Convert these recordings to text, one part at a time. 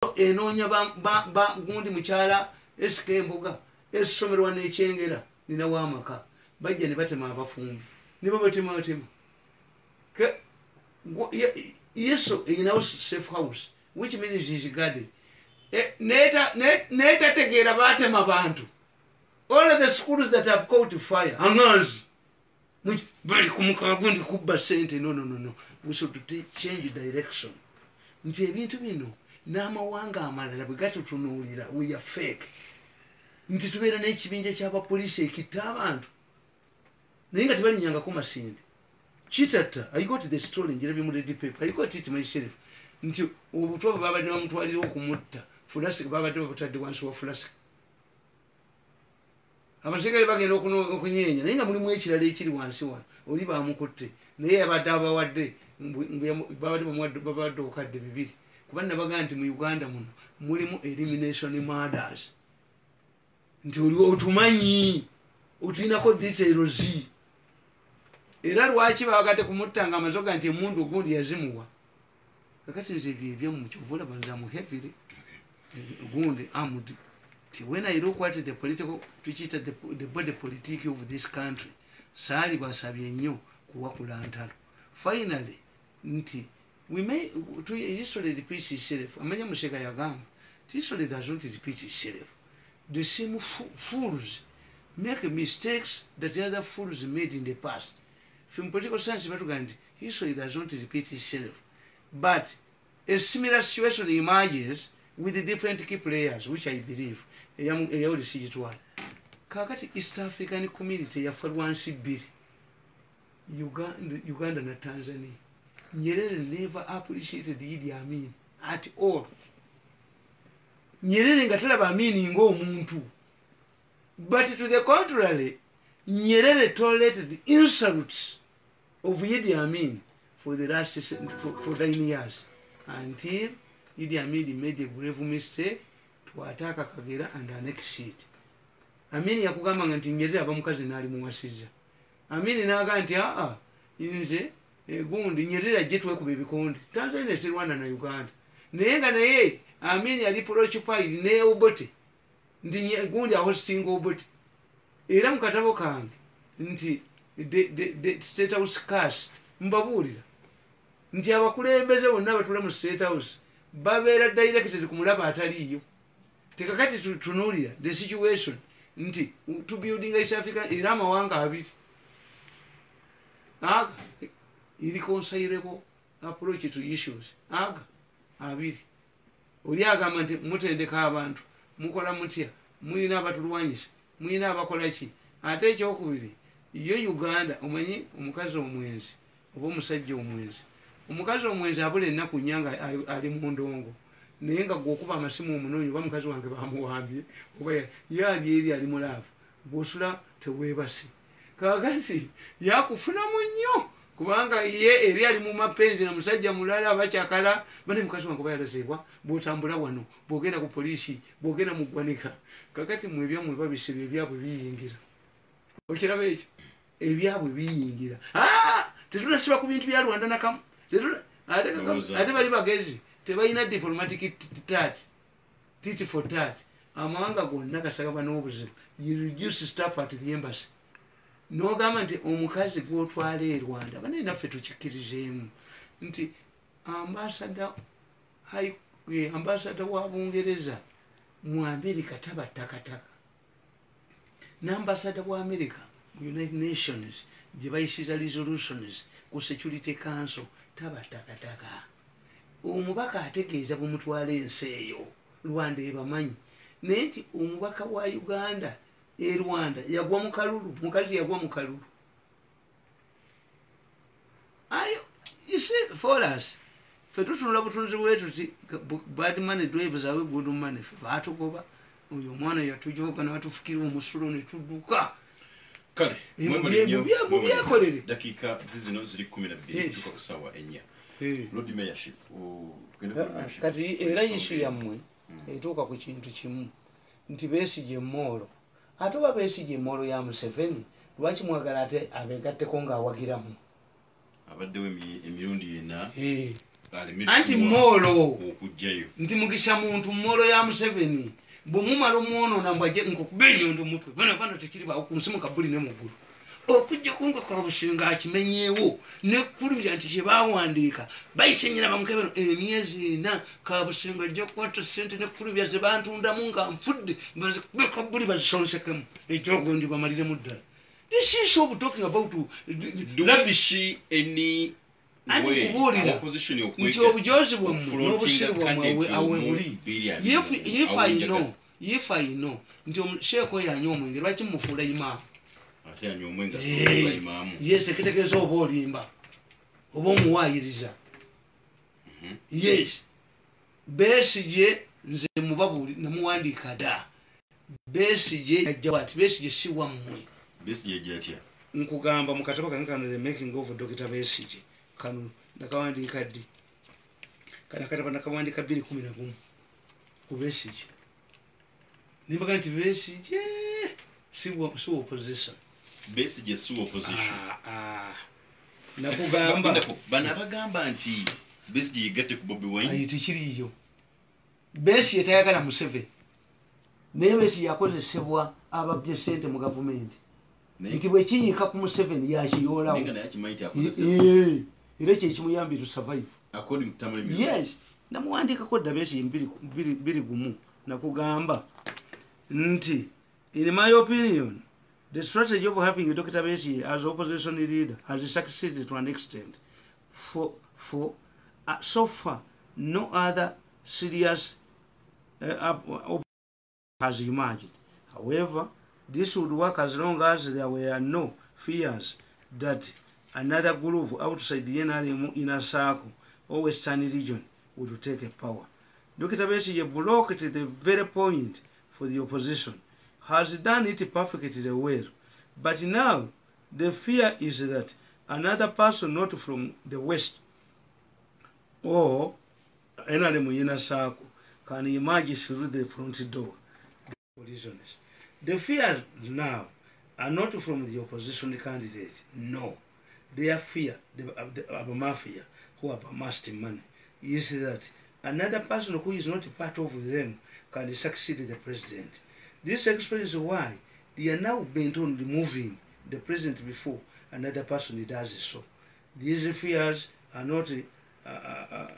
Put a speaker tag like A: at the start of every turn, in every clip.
A: enoonya gundi mukyala esika embuga esomerwa n'ekyengera nina w'amaka bajja ne batema abafumbi ne babatema yeso erinawo safe house which means is guarded. Netategeera batema bantu. All of the schools that have caught fire angazi bali kumuka gundi kubba sente. No, we should change direction. Nti ebintu bino n'amawanga amalala bwe gatutunuulira we are fake. Nti tubeera n'ekibinja ky'abapoliisi ekitta abantu naye nga tebalinyangako masinde kitatta. I got the story njirabye mu Red Paper. I got it myself. Nti obutwa bwe babadde bamutwalira okumutta fulasika babadde babutadde wansi wa fulasika. Abasirikale bagenda okunyeenya naye nga mulimu ekirala ekiri wansi wano oli bamukutte naye yabadde abawadde babadde okadde 2 kuba nabaga nti mu Uganda muno mulimu elimination murders. Nti oli otumanyi otulinako details era lwaki bagadde kumutta nga amazoga nti emundu ogundi yazimuwa. Kakati nze byebyamu kyovula banzamu heavily gundi amudi. When I look at the political, the body politic of this country, sali basabye nnyo kuwakula ntalo. Finally, nti we may history repeats itself. Amanya Museka yagamba, history does not repeat itself. The same fools make mistakes that the other fools made in the past. From political science, history does not repeat itself. But a similar situation emerges with the different key players, which I believe. Kakati East African community ya Farwansi Bill, Uganda na Tanzania. Nyerere never appreciated Idi Amin at all. Nyerere nga talaba Amin ng'omuntu. But to the contrary, Nyerere tolerated insults of Idi Amin for the last for 9 years until Idi Amin made a grave mistake to attack Kagera and annex it. Amin yakugamba nga nti Nyerere abamukazi n'ali muwasizza. Amin n'aga nti nze gundi Nyerere ajje twekuba ebikondi. Tanzania ti Rwanda na Uganda. Naye nga naye Amin yali preoccupied ne Obote. Nti gundi ahostinga Obote. Era mu katabo kange nti the State House cast mbabuulira nti abakulembeze bonna batula mu State House babeera directed ku mulaba ataliiyo. Tekakati tunuulira the situation nti to building East Africa era amawanga abiri irreconcilable approach to issues abiri. Oli agamba nti mutendeka abantu mukola mutya mulina abatulwanyisa mulina abakola ki ate ekyokubiri yo Uganda omanyi omukazi omwenzi oba omusajja omwenzi. Omukazi omwenzi abula ennaku nnyanga ali mu ndongo naye nga gwokuba amasimu omunoonyi oba mukazi wange bamuwambye oba yali eri ali mulaavu bw'osula teweebase. Kaakati yakufunamu nnyo kubanga ye eri ali mu mapenzi na musajja mulala abakyakala bane mukazi wange oba yalazibwa bw'otambula wano bw'ogenda ku poliisi bw'ogenda mu ggwanika. Kaakati mu ebyammwe babisibye ebyabwe biyingira. Okiraba ekyo ebyabwe biyingira. Tetunasiba ku bintu bya Rwanda nakamu. Ate bali bagezi tebalina diplomatic tit for tat. Amawanga gonna kasagaba n'obuzibu. You reduce staff at the embassy. N'ogamba nti omukazi gw'otwala e Rwanda banaye naffe tukikkirizeemu nti ambasada wa Bungereza mu America tabattakataka n'ambasada wa America mu United Nations gye bayisiza resolutions ku Security Council tabattakataka. Omubaka ategeeza bumutwala ensi eyo Rwanda ebamanyi naye nti omubaka wa Uganda e Rwanda yagwa mu kalulu mukazi yagwa mu kalulu. You see for us fe tutunula butunzi bwetu ti bad money drives away good money batugoba oyo mwana yatujoga na batufukira omusulo ne tudduka.
B: Kale
A: mu byakolere
B: dakika zino ziri 12 tuko kusawa enya Lord Mayorship
A: kati era issue yammwe etuuka ku kintu kimu nti Besigye Molo ate oba Besigye Molo ya Museveni lwaki mwagala ate abegatteko ng'awagiramu
B: abaddewo emirundi ena
A: anti molo nti mugisha muntu molo ya Museveni bwe mumala omwonoona mbwaje nkokubenya ndo mutwe bano tekiri bawo ku nsimu kabuli ne mugulu okujja kunga kwa Bushenga akimenyeewo nekkulubya nti kye baawandiika bayisenyera bamukebero emyezi ena ka Bushenga ajja kukwata ssente nekkulubya ze bantundamu nga nfudde kabuli bazisonsekemu ekyogondi bamaliremu ddala. This is what we're talking about.
B: Rubbish any
A: nti obujozi bwammwe n'obusiru bwammwe awebuli. If I know nti Sheekh oyo anywa omwenge lwaki mumufuula imaamu? Yes, ekitegeeza oba olimba oba omuwaayiriza. Yes, Besigye nze mubabuli namuwandiika dda. Besigye ajja bwati Besigye si wammwe. Nkugamba mu katabo kange kano the making of Dr. Besigye kano nakawandiika ddi kana katabo nakawandiika 2011 ku Besigye nimbaga nti Besigye si opposition.
B: Besigye si opposition.
A: Nakugamba
B: bana bagamba nti Besigye yegatte ku Bobi Wine
A: ayiti kiriyo. Besigye tayagala Museveni naye Besigye yakozesebwa ababye ssente mu gavumenti nti bwe kinyiika ku Museveni yakiyoolawo era kyekimuyambye to survive. Yes, namuwandiikako dda Besigye 2:1 nakugamba nti in my opinion the strategy of having Dr. Besigye as opposition leader has succeeded to an extent. So far no other serious has emerged. However, this would work as long as there were no fears that another group outside the NRM inner circle or Western region would take power. Dr. Besigye blocked the very point for the opposition, has done it perfectly well. But now the fear is that another person not from the West or NRM inner circle can emerge through the front door. The fears now are not from the opposition candidate. No. Their fear, the mafia who have amassed money, is that another person who is not part of them can succeed the president. This explains why they are now bent on removing the president before another person does so. These fears are not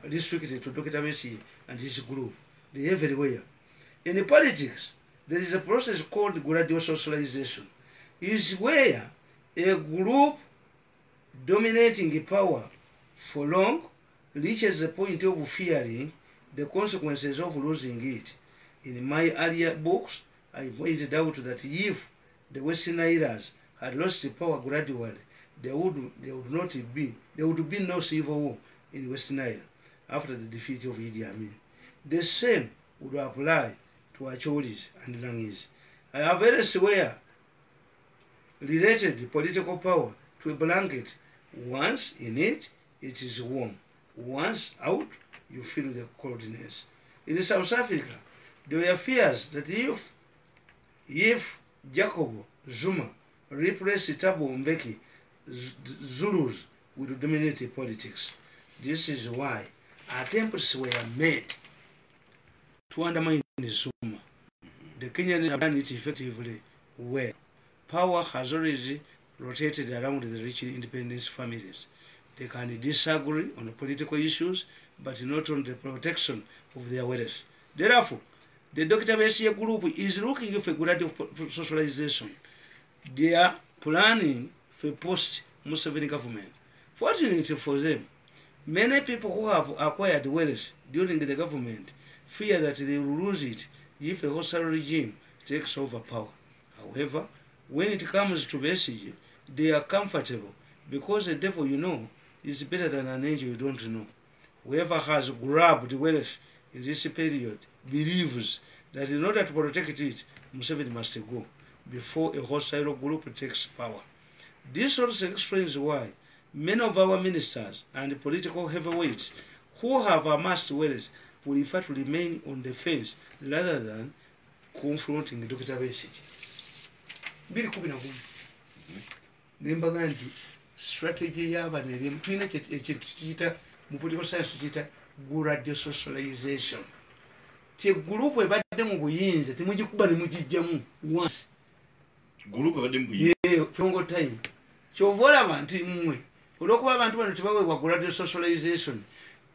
A: restricted to Dr. Besigye and his group. They are everywhere. In politics, there is a process called gradual socialization. It is where a group dominating power for long reaches the point of fearing the consequences of losing it. In my earlier books, I pointed out that if the Westerners had lost power gradually, there would be no civil war in Western Ireland after the defeat of Idi Amin. The same would apply to Acholis and Langis. I have elsewhere related political power to a blanket. Once in it, it is warm. Once out, you feel the coldness. In South Africa, there were fears that if Jacob Zuma replaced Thabo Mbeki, Zulus would dominate politics. This is why attempts were made to undermine Zuma. The Kenyans have done it effectively well. Power has already rotated around the rich independence families. They can disagree on political issues, but not on the protection of their wealth. Therefore, the Dr. Besigye group is looking for gradual socialization. They are planning for post-Museveni government. Fortunately for them, many people who have acquired wealth during the government fear that they will lose it if a hostile regime takes over power. However, when it comes to Besigye, they are comfortable because the devil you know is better than an angel you don't know. Whoever has grabbed wealth in this period believes that in order to protect it, Museveni must go before a hostile group takes power. This also explains why many of our ministers and political heavyweights who have amassed wealth prefer to remain on the fence rather than confronting Dr. Besigye. Bili kubina kumu. Nimbaga nti strategy y'abantu tulina ekintu kiyita mu political science tukiyita gradual socialization. Ti group ebadde mu buyinza temugikuba ne mugijjamu once.
B: Group ebadde mu buyinza.
A: Fongo time. Kyova olaba nti mmwe olwokuba abantu bano tebaweebwa gradual socialization.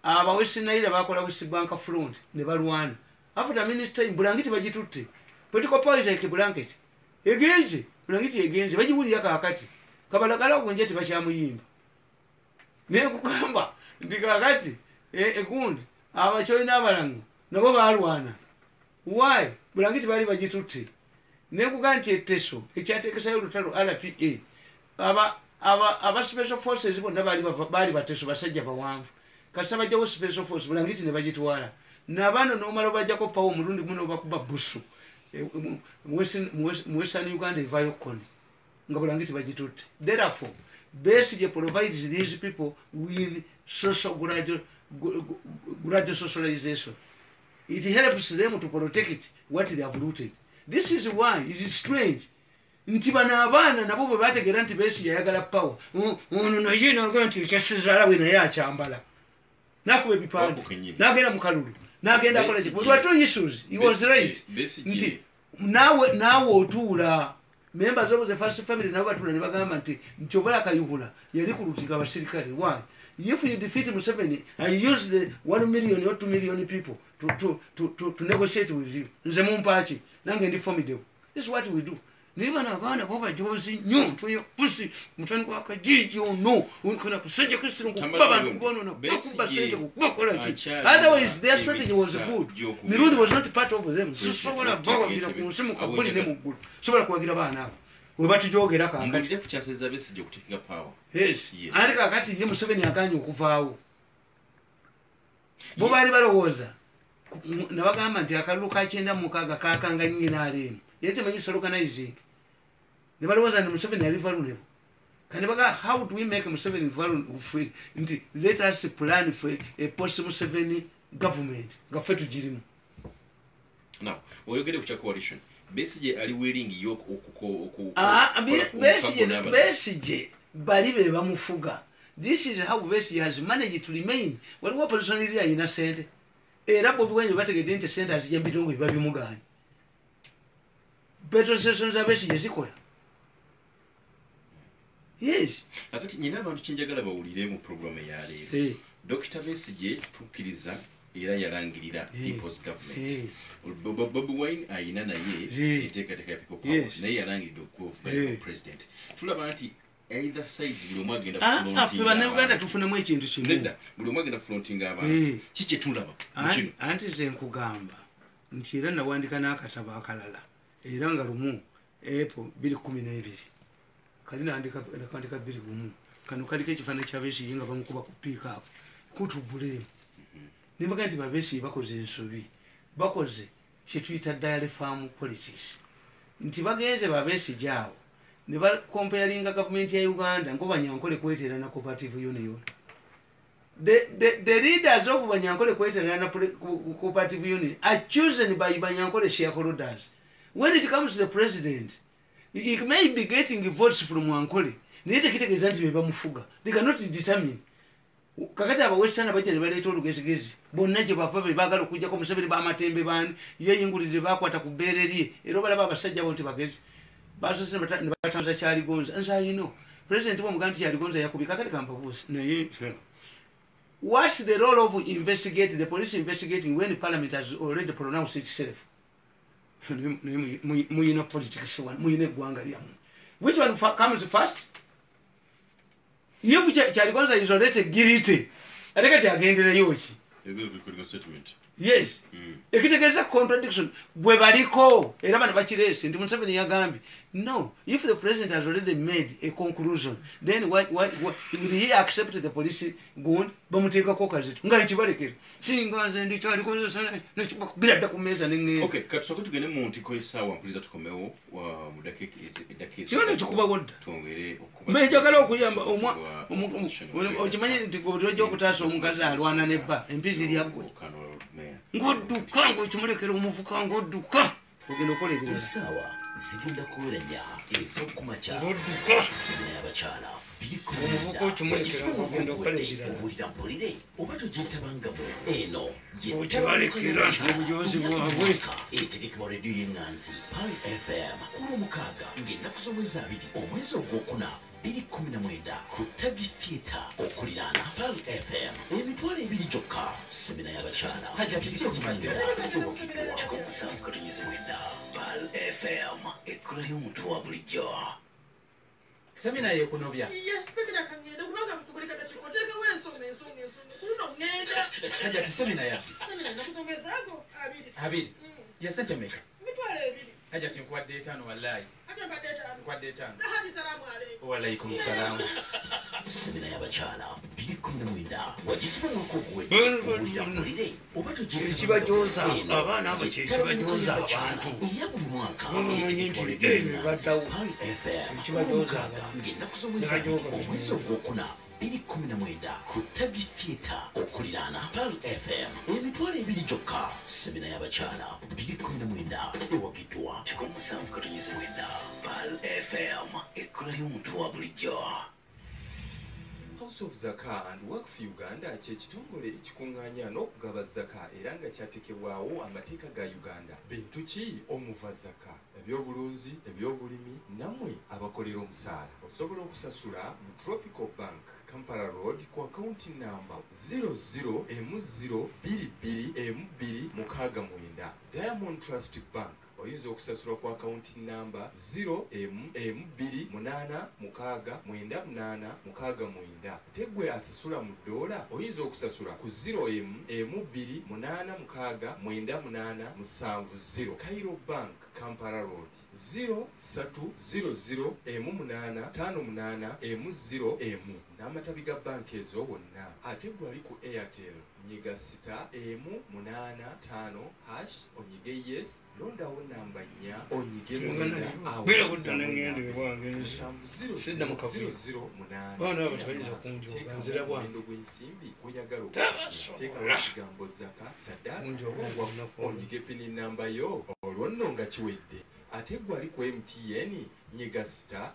A: Abawesi Naira bakola West Bank front ne balwana. After a minute time bulangiti bagitutte. Political politics blanket. Egenze, bulangiti egenze bagiwulira kakati. Kabalagala okunje tibakyamuyimba. Ne kugamba ndi kakati ekundi abachoyi n'abalango nabo balwana. Why? Bulangiti bali bagitutte. Ne kugamba nti etteso ekyatekesayo olutalo RPA. Aba special forces bonna bali bateso basajja bawanvu. Kasaba jawo special force bulangiti ne bagitwala. Nabano nomalo bajjako pawo mulundi muno bakuba busu. Mwestern Uganda evayo koni. Nga bulangiti bagitutte. Therefore, Besigye provides these people with social gradual socialization. It helps them to protect what they have rooted. This is why it is strange. Nti bana abana nabo bwe bategera nti Besigye yagala power. Ono no yino nti kyasizala we naye akyambala. Nakuba ebipande. Nagenda mu kalulu. Nagenda akola ki. There were two issues. He was right. Nti nawe otuula. Members of the first family nabo batula ne bagamba nti nchobola kayubula yali kulutika abasirikale. Why? If you defeat Museveni and use the 1 million or 2 million people to negotiate with you, nze mumpachi nange ndi formidable. This is what we do. Niba na bana boba jozi nyo toyo pusi mutani kwa kajiji ono unkona kusajja kwisiru kubaba ngono na kuba sente kubakola chi. Otherwise their strategy was good. Mirundi was not part of them. So wala bawa bila kunsimu kabuli ne mugulu. Sobola kuwagira bana abo. We batujogera kakati.
B: Ngide kuchaseza Besigye kutinga power.
A: Yes. Andi kakati ye Museveni akanye okuvaawo. Bo bali balowooza. Nabagamba nti akalulu ka 96 kakanga nnyina alemu. Yete manyi organizing. Ne balowooza nti Museveni ali vulnerable. Kani baga how do we make Museveni vulnerable? Nti let us plan for a post Museveni government. Gaffe tugirimu.
B: Now, oyogere ku coalition. Besigye ali willing yok okuko
A: Besigye bali be bamufuga. This is how Besigye has managed to remain. Waliwo personality ayina sente. Era Bobi Wine bategedde nti sente azijambitongo bibabimuganye. Petrol stations za Besigye zikola. Yes.
B: Akati nyina abantu kinjagala bawulire mu program ya leero. Dr. Besigye tukiriza era yarangirira people's government. Bobi Wine ayina naye eteekateeka ya people power naye yarangirira okuba president. Tulaba nti either side buli omu agenda fronting.
A: Bannayuganda tufunemu ekintu kimu.
B: Nedda buli omu agenda fronting abantu. Kiki tulaba mu kino?
A: Anti ze nkugamba nti era nawandika n'akatabo akalala era nga lumu April 2012 kali nandika 2001 kano kaliko ekifaananyi kya Besigye nga bamukuba ku pick up kutubulemu. Nimbaga nti Besigye bakoze ensobi bakoze kyetuyita diary farm politics nti bagenze Besigye awo ne ba comparinga government ya Uganda ngo Banyankole kweterana na cooperative union. The leaders of Banyankole kweterana na cooperative union are chosen by Banyankole shareholders. When it comes to the president, he may be getting votes from Wankole. Nite kitegeeza nti bebamufuga. They cannot determine. Kakati aba western abajja ne baleeta olugezigezi bonna gye bava be baagala okujjako Museveni b'amatembe bani yeyingulidde bakwata ku bbeere lye era balaba abasajja bo nti bagezi basose ne batanza Kyaligonza nsa yino president b'omuganda nti Kyaligonza yakubi kakati kampabuusi naye what's the role of the police investigating when parliament has already pronounced itself? Muyina politics one muyina eggwanga lyammwe which one comes first? If Kyaligonza is already guilty, I think I again yochi. Yes. Ekitegeeza contradiction bwe baliko era bano bakirese nti Museveni yagambi. No, if the president has already made a conclusion, then what will he accept the police gun bamuteekako kazitu nga ekibalekera singa nze ndi Kyaligonza bila dda ku mmeeza n'engenda.
B: Okay, katusooke tugende mu ntiko essaawa mpuliza tukomewo mu dakiika
A: kyona kikuba wodda
B: twongere okuba
A: njagala okuyamba okimanyi nti ojja okutaasa omukazi alwana nebba empizi lyaggwe ng'odduka ng'okimulekera omuvuka ng'odduka ogenda okola ebirala
C: essaawa zigenda kuwulanya ez'okumakya
A: ng'odduka
C: sibina y'abakyala
A: omuvuka okimulekera okugenda okola ebirala
C: mpulire oba togyetabangamo eno
A: okibalekera obujozi bwabwe
C: etegekebwa rediyo y'enganzi pal fm kulwomukaaga ng'ennaku z'omwezi 2 omwezi ogwokuna 2019 ku tagi theatre okuliraana pal fm emitwalo 2 gyokka semina y'abakyala hajjakityokimangira omusanvu katonyeze mwenda pal fm ekkula ly'omuntu wa bulijjo
D: semina yekunobya
E: semina kangenda kubanga kutukoleka dakikoteeka wensonga kulino ngenda
D: hajjati semina ya
E: semina nakusomezaako
D: 2 ye sente meka
E: mitwalo 2
D: hajjati nkuwadde 5 wallahi
E: ate mbadde 5
D: nkuwadde 5
E: nahadi salaamu aleikum
D: waalaikum salaamu
C: semina y'abakyala 2019 wagisibamwako okuwedde oba
A: ekibajooza abaana abo kyekibajooza abantu
C: eya buli mwaka
A: bamanyi nti baddawo ekibajooza
C: ng'ennaku z'omwezi omwezi ogwokuna 2019 ku tagi theatre okuliraana pal fm emitwalo 2 gyokka semina y'abakyala 2019 ewagiddwa 17 katonyeze mwenda pal fm ekkula ly'omuntu wa bulijjo
F: House of Zaka and Waqf Uganda kyekitongole ekikuŋŋaanya n'okugaba zaka era nga kyatekebwawo amateeka ga Uganda. Bintu ki omuva zaka? Ebyobulunzi, ebyobulimi, nammwe abakolera omusaala. Osobola okusasula mu Tropical Bank, Kampala Road ku akaunti namba 00M22M269. Diamond Trust Bank oyinza okusasula ku akaunti namba 0M286998. Tegwe asasula mu ddoola oyinza okusasula ku 0M26698770. Cairo Bank, Kampala Road 0300M858M0M n'amatabi ga banki ezo wonna. Ate gwe ali ku Airtel nyiga *M855# onyige yes, londawo namba 4 onyige gw'ensimbi gw'oyagala okuteekawo ekigambo zaka saddaaka onyige pini namba yo olwo nno nga kiwedde. Ate gwe ali ku MTN nyiga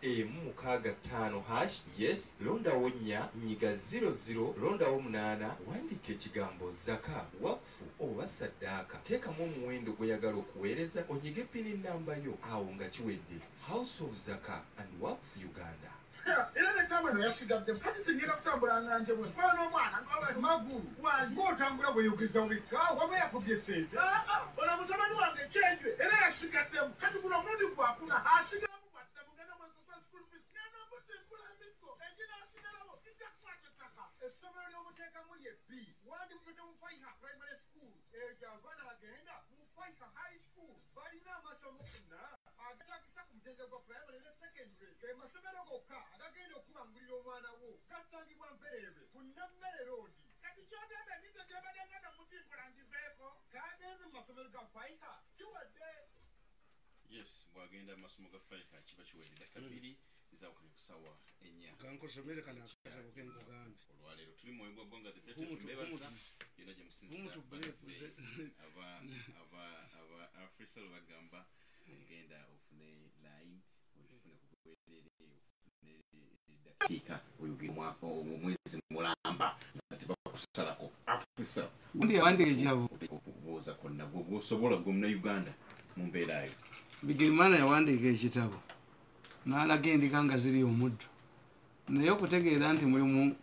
F: *M655# yes, londawo 4 nyiga 00 londawo 8 wandiika ekigambo zaka wafu oba saddaaka. Teekamu omuwendo gw'oyagala okuweereza onyige pini namba yo awo nga kiwedde. House of Zaka and Waqf Uganda.
E: era nekyamweno yasigadde kati singenda kutambula nganje bwe fana n'omwana magulu wange ng'otambula bweyogeza wekka waba yakubye sente ona mutabani wange kyenjwe era yasigaddemu kati guno omundi gwakuna asigalamu bwatta mugenda mwesasa school fees ngenda okusinkula emiggo eginasigalawo kijja kukwata ettaka. Essomero ly'omuteekamu ye B wandi mupete mu Faiha primary school ejo abaana agenda mu Faiha high school balina amasomo kuna agatagisa ku mutenze gwa primary ne secondary ge masomero gokka agagenda okubangulira omwana wo gasangibwa Mpereerwe ku Nammere Road. Kati kyogenda emize gyobadde ngenda mutimbula ngiveeko gagenze mu masomero ga Faiha kiwadde.
B: Yes, bwagenda amasomo ga Faiha kiba kiwedde dakika 2 zawukanye ku ssaawa 4
A: kankosomere kana akatabo kenkugambe
B: olwaleero tuli mwoyo gwa ggwanga tebebaza yonna gye musinzira aba afrisal bagamba genda ofune line ofune kugwerere ofune dakiika oyogera omwezi mulamba nga tebakusalako afrisal
A: undi yawandika ekitabo
B: okubuuza konna gwosobola gwe munnauganda mu mbeerayo.
A: Bigirimana yawandiika ekitabo n'alaga endika nga ziri omuddo naye okutegeera nti mulimu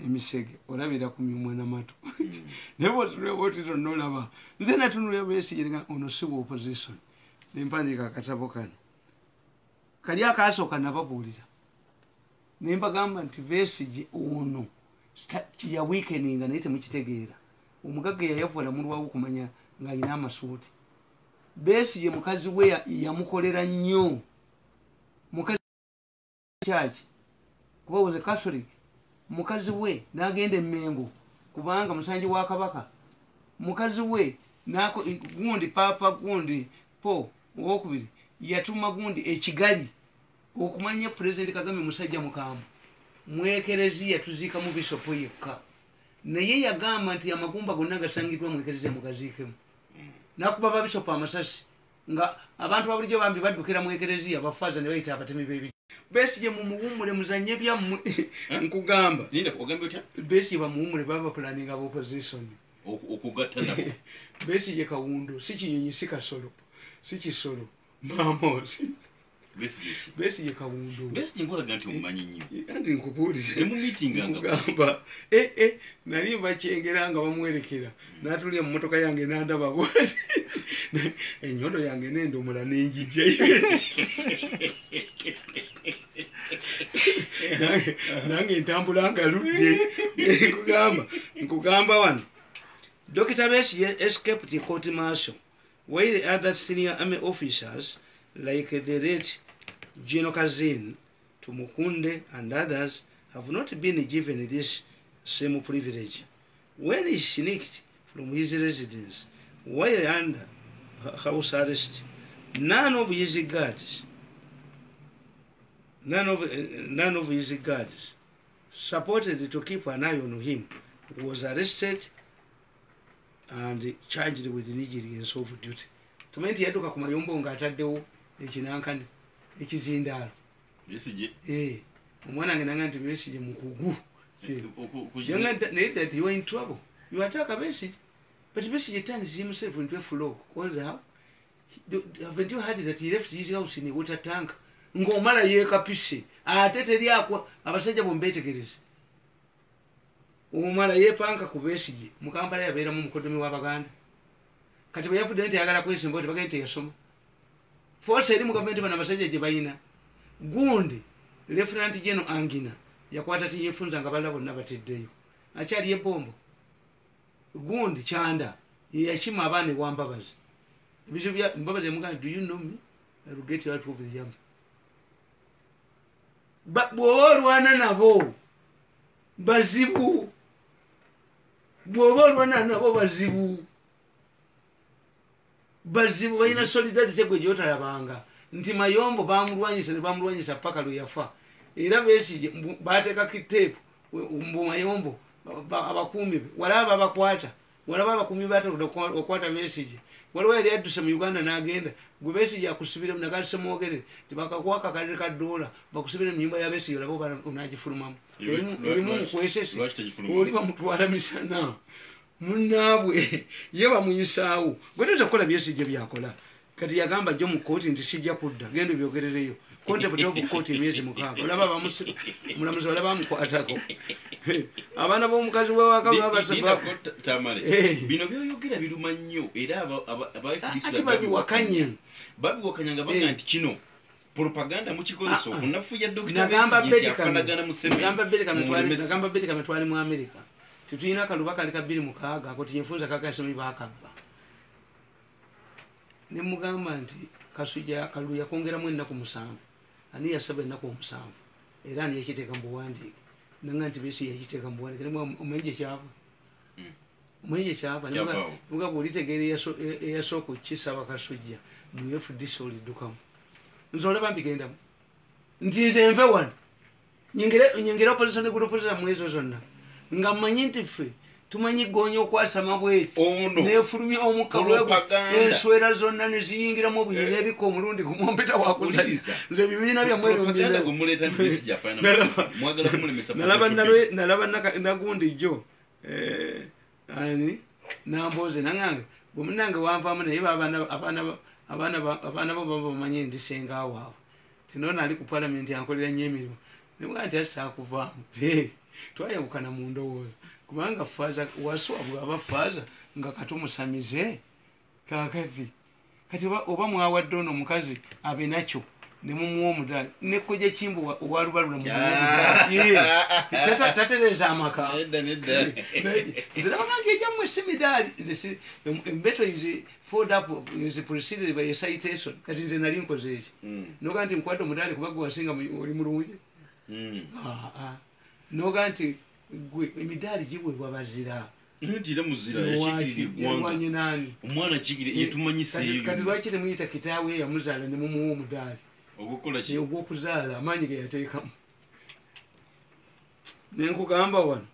A: emisege olabira ku mimwe n'amatu naye bwotulebwotito nolaba nze natunulira Besigye ono si wa opposition nempandiika akatabo kano kali akaasooka nababuulira nembagamba nti Besigye ono ya weakeninga naye temukitegeera omugagga yayavuala mulwawo okumanya ng'alina amasuuti. Besigye mukazi we yamukolera nnyo mukazi kyaki kuba was a Catholic. Mukazi we n'agenda Emmengo kubanga musanji wa Kabaka. Mukazi we nako gundi papa gundi po owokubiri yatuma gundi ekigali okumanya President Kagame musajja mukaamu mwekerezi yatuziika mu bisopo yekka naye yagamba nti amagumba gonna gasangidwa mwekerezi mugaziikemu nakuba babisopo amasasi nga abantu babulijjo bambi baddukira mwekerezi abafaza ne bayita abatemi b'ebi Besigye mumuwumule muzanye byammwe nkugamba
B: Linda ogambye otya
A: Besigye bamuwumule baba planning aba opposition
B: okugatta nabo
A: Besigye kawundo si kinyonyi si kasolo si kisolo mamosi Besigye kawundo
B: Besigye nkolaga nti omumanyi nnyo
A: anti nkubuulize
B: mu meeting
A: nkugamba nali bakyengera nga bamwerekera n'atulya mu mmotoka yange n'andaba bwati ennyondo yange n'endomula n'enjijjayo nange ntambula ngaludde nkugamba wano Dr. Besigye escaped the court martial while other senior army officers like the late General Kazin, Tumukunde and others have not been given this same privilege. When he sneaked from his residence while under house arrest, none of his guards supported to keep an eye on him. He was arrested and charged with negligence of duty. Tumenti yaduka ku mayombo ng'ataddewo ekinankani ekizindaalo.
B: Besigye
A: Omwana wange nanga nti Besigye mukugu. That you are in trouble. You attack a Besigye. But Besigye turns himself into a frog. What's how? Haven't you heard that he left his house in a water tank? Ng'omala yeekapise ate teryakwa abasajja bombeetegereze. Omala yeepanka ku Besigye mu Kampala yabeeramu mukoddomi w'Abaganda. Kati bwe yafudde nti ayagala kwesimba oti bagende teyasoma. Force eri mu gavumenti bano abasajja gye bayina. Gundi Lieutenant General Angina yakwata tiyefunza nga balala bonna bateddeyo. Akyali ebombo. Gundi Chanda ye yakima abaana ewa Mbabazi. Ebizibu bya Mbabazi yamugamba, do you know me? I will get you out of the jam. Bw'oba olwana nabo bazibu. Bw'oba olwana nabo bazibu. Bazibu balina solidarity gwe gyotalabanga nti Mayombo bamulwanyisa paka lwe yafa era Besigye baateekako iteepu mbu Mayombo abakuumi be walaba abakwata walaba abakuumi baatera okwata Besigye waliwo yali adduse mu Uganda n'agenda gwe Besigye akusibire nagatise mwogerere tibakakwaka akalere ka ddoola bakusibire mu nyumba ya Besigye olaba onaagifulumamu erimu mukwesese oli bamutwala misana munnaabwe ye bamuyisaawo gwe toyinza kukola Besigye byakola kati yagamba jjo mu kkooti nti sijja kudda genda byogerereyo contempt of court emyezi 6 olaba mulamuzi olaba bamukwatako abaana b'omukazi
B: tamale bino byoyogera biruma nnyo era
A: ati babiwakanye
B: nga baga nti kino propaganda mukikozesa okunafuya
A: nagamba Beti Kametwali mu Amerika tutuyina akaluba kali ka 26 ako tiyefunza kagasomi bakabba ne mugamba nti Kasujja Kaluya kongeramu ennaku 7 ani yasaba ennaku 7 era ani yakiteeka mu buwandiike nanga nti Besigye yakiteeka mu buwandiike omwenje kyava nimuga bw'olitegeera eyasooka okukisaba Kasujja mu FDC oliddukamu nze olaba mbigendamu nti nze nve wano nyengera opposition ne good opposition mu ezo zonna nga mmanyi nti ffe tumanyi goonya okwasama bweti neefulumya omukka enswera zonna ne ziyingiramu obunyonyi ebika omulundi gumu mpita wakuzaliza nze bibiina byamwerunalaba nagundi jjo ani namboze nangange bwemunange wanvamu naye abaana bo baba bamanyi ndisengaawo awo tinona ali ku palamenti ankolera nnyo emirimu nemugaa nti asakuvaamu twayawukana mu ndowooza kubanga faaza waswa bw'aba faaza nga katumusamize kakati kati oba mwawadde ono omukazi abe nakyo ne mumuwa omudaali nekkojja kimbu owalubalula tatereza amaka nzirabaga nti ejjamu esimidaali embeto is fold up is preceded by a citation kati nze nali nkoze eki noga nti nkwate omudaali kuba gwe wasinga oli mulungi noga nti gwe emidaali giweebwa bazira
B: ntira muzira
A: yawanye nani
B: omwana kigire yetumanyiseeyo
A: kati lwaki temuyita kitaawe yamuzaala ne mumuwa omudaali ogw'okuzaala amaanyi ge yateekamu nenkugamba wano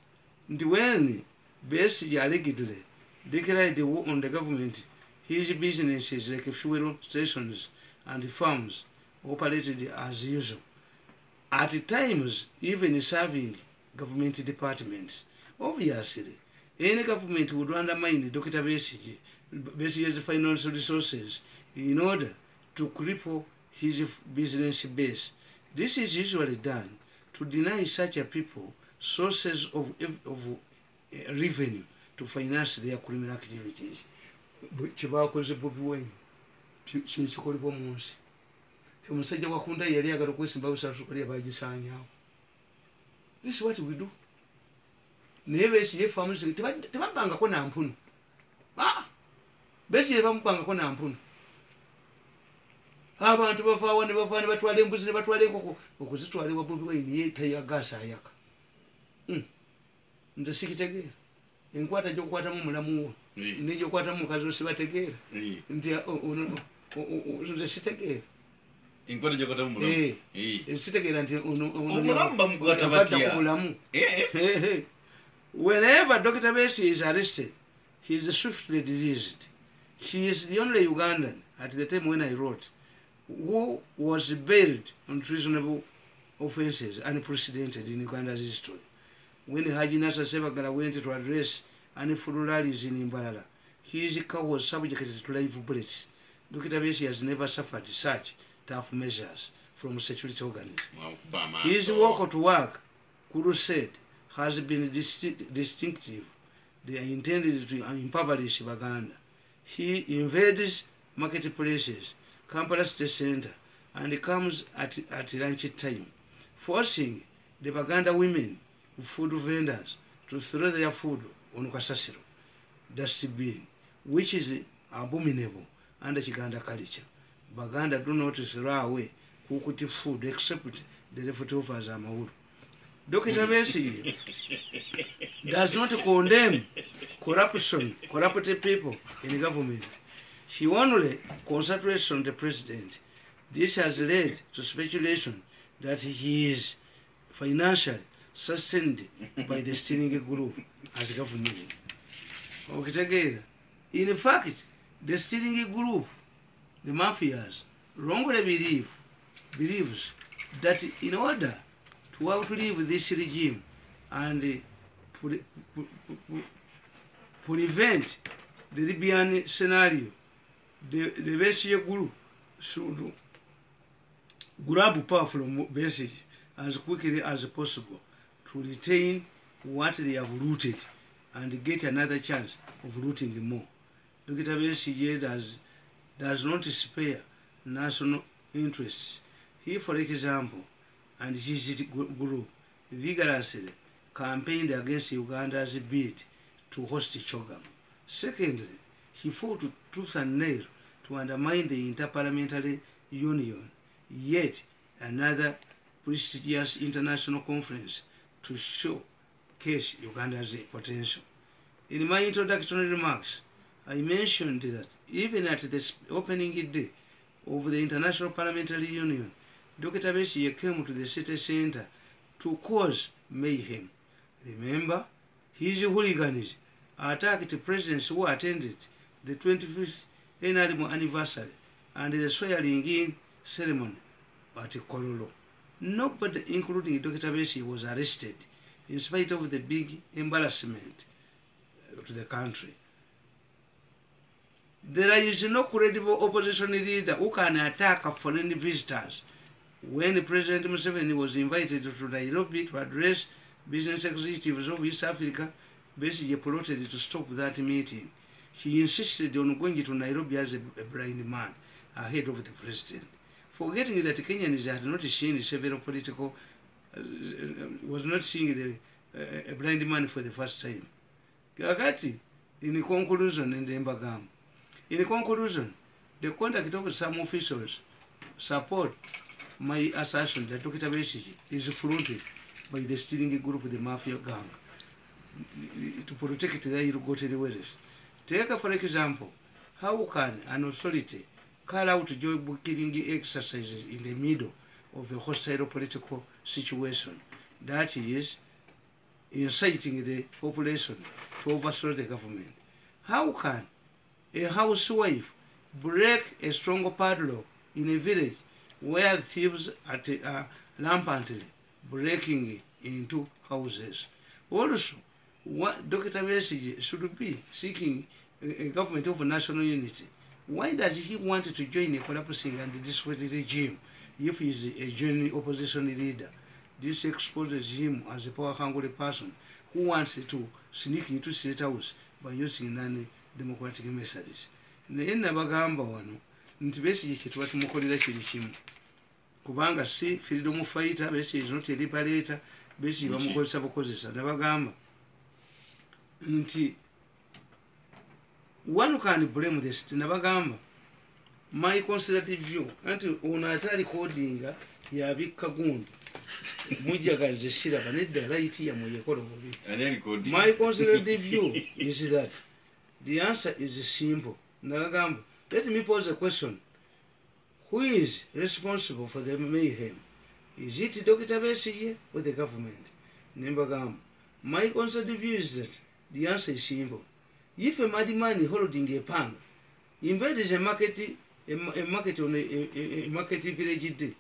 A: nti when Besigye allegedly declared war on the government his businesses like fuel stations and farms operated as usual at times even serving government departments. Obviously, any government would undermine Dr. Besige's financial resources in order to cripple his business base. This is usually done to deny such a people sources of revenue to finance their criminal activities. Chibakoze Bobi Wine kinsikolebwa mu nsi omusajja wakunda yali agala okwesimba busasukali abagisaanyaawo. This is what we do. Naye Besigye family tebabbangako na mpunu. Besigye bamubangako na mpunu. Abantu bafaawa ne bafaa ne batwala embuzi ne batwala enkoko okuzitwalibwa Bobi Wine ye tayagasa ayaka. Nze sikitegeera. Enkwata gy'okukwatamu omulamu wo n'egyokukwatamu mukazi wo sibategeera nti nze sitegeera.
B: Enkwata gy'okukwatamu omulamu
A: sitegeera nti
B: omulamu bamukwata batya
A: omulamu. Whenever Dr. Besigye is arrested, he is swiftly released. She is the only Ugandan at the time when I wrote who was bailed on treasonable offences unprecedented in Uganda's history. When Haji Nasser Sebagala went to address unfold rallies in Imbalala, his car was subjected to live bullets. Dr. Besigye has never suffered such tough measures from security organs. His walk to work crusade has been distinctive. They are intended to impoverish Baganda. He invades marketplaces, Kampala State Center, and comes at lunch time, forcing the Baganda women, food vendors, to throw their food on Kasasiro dustbin, which is abominable under Chiganda culture. Baganda do not throw away cooked food except the leftovers are Mauru. Dr. Besigye does not condemn corrupted people in government. He only concentrates on the president. This has led to speculation that he is financially sustained by the stealing group as government. Okay, in fact, the stealing group, the mafias, wrongly believes that in order to outlive this regime and prevent the Libyan scenario, the Besigye group should grab power from Besigye as quickly as possible to retain what they have looted and get another chance of looting more. Dr. Besigye does not spare national interests. He, for example, and his group vigorously campaigned against Uganda's bid to host CHOGM. Secondly, he fought tooth and nail to undermine the Interparliamentary Union, yet another prestigious international conference to showcase Uganda's potential. In my introductory remarks, I mentioned that even at the opening day of the International Parliamentary Union, Dr. Besigye came to the city center to cause mayhem. Remember, his hooligans attacked presidents who attended the 25th annual anniversary and the swearing-in ceremony at Kololo. Nobody, including Dr. Besigye, was arrested in spite of the big embarrassment to the country. There is no credible opposition leader who can attack foreign visitors. When President Museveni was invited to Nairobi to address business executives of East Africa, Besigye plotted to stop that meeting. He insisted on going to Nairobi as a blind man ahead of the president, forgetting that Kenyans had not seen several political, was not seeing a blind man for the first time. Kakati, in conclusion, in conclusion, the conduct of some officials support my assertion that Dr. Besigye is fronted by the stealing group of the mafia gang to protect their ill-gotten wealth. Take, for example, how can an authority carry out job-killing exercises in the middle of a hostile political situation, that is, inciting the population to overthrow the government? How can a housewife break a strong padlock in a village where thieves rampantly breaking into houses. Also, what Dr. Besigye should be seeking a government of national unity. Why does he want to join a collapsing and discredited regime if he is a genuine opposition leader? This exposes him as a power-hungry person who wants to sneak into State House by using non-democratic methods. Naye nabagamba wano nti Besigye kye tuba tumukolera kiri kimu kubanga si freedom fighter. Besigye is not a liberator. Besigye bamukozesa bukozesa. Nabagamba nti one can blame the state. Nabagamba my conservative view anti ono atali codinga yabikka gundi mujjagaze siraba nedda right ya muyekola mubi. My conservative view is that the answer is simple. Nabagamba, let me pose a question. Who is responsible for the mayhem? Is it Dr. Besigye or the government? Nabagamba, my conservative view is that the answer is simple. If a madman holding a pan invades a market on a market village day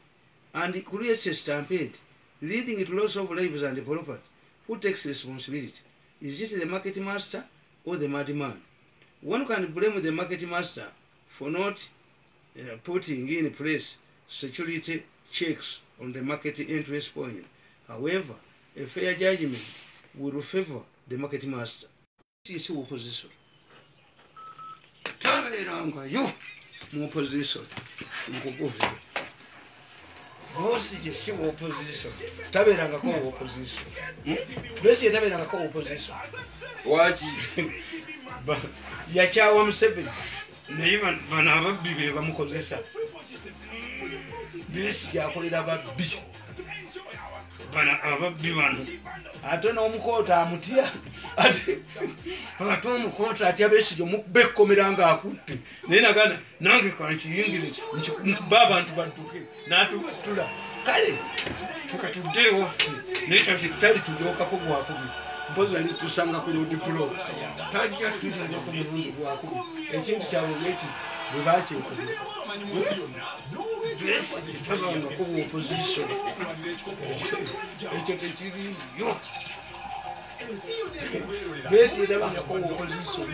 A: and creates a stampede, leading to loss of lives and property, who takes responsibility? Is it the market master or the madman? One can blame the market master for not putting in place security checks on the market interest point. However, a fair judgment will favor the market master. This is opposition. Taberanga you opposition. Besigye si opposition. Taberanga ko opposition. Besigye taberanga ko opposition.
B: Wachi
A: yakyawa Museveni naye bano ababbi be bamukozesa. Besigye akolera babbi bano ababbi bano ate n'omukoota amutya ate omukoota atya Besigye omubekkomera ng'akutte naye nagana nange kankiyingire nkuba abantu badduke n'atubattula kale fuka tuddeewo naye tali tulyokako gwakubi mpozi ali kusanga ku lodipulo tajja tulioko mulundi gwakubi ekintu kyabwe bwekiti bwe bakyekubi Besigye tabangako opposition ekyo tekiriyo. Besigye tabangako opposition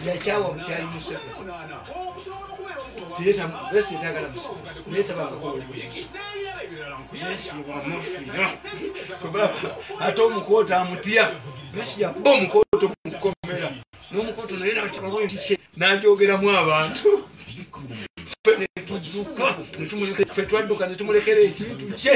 A: yakyawa bukyayi Museveni Besigye tagala Museveni naye tabangako opposition. Besigye bamufira kubaba ate omukoota amutya. Besigye akuba omukoota omukomera n'omukoota naye nakibabwe nti kye n'agyogeramu abantu ffe netudduka ffe twadduka ne tumulekera ekintu kye.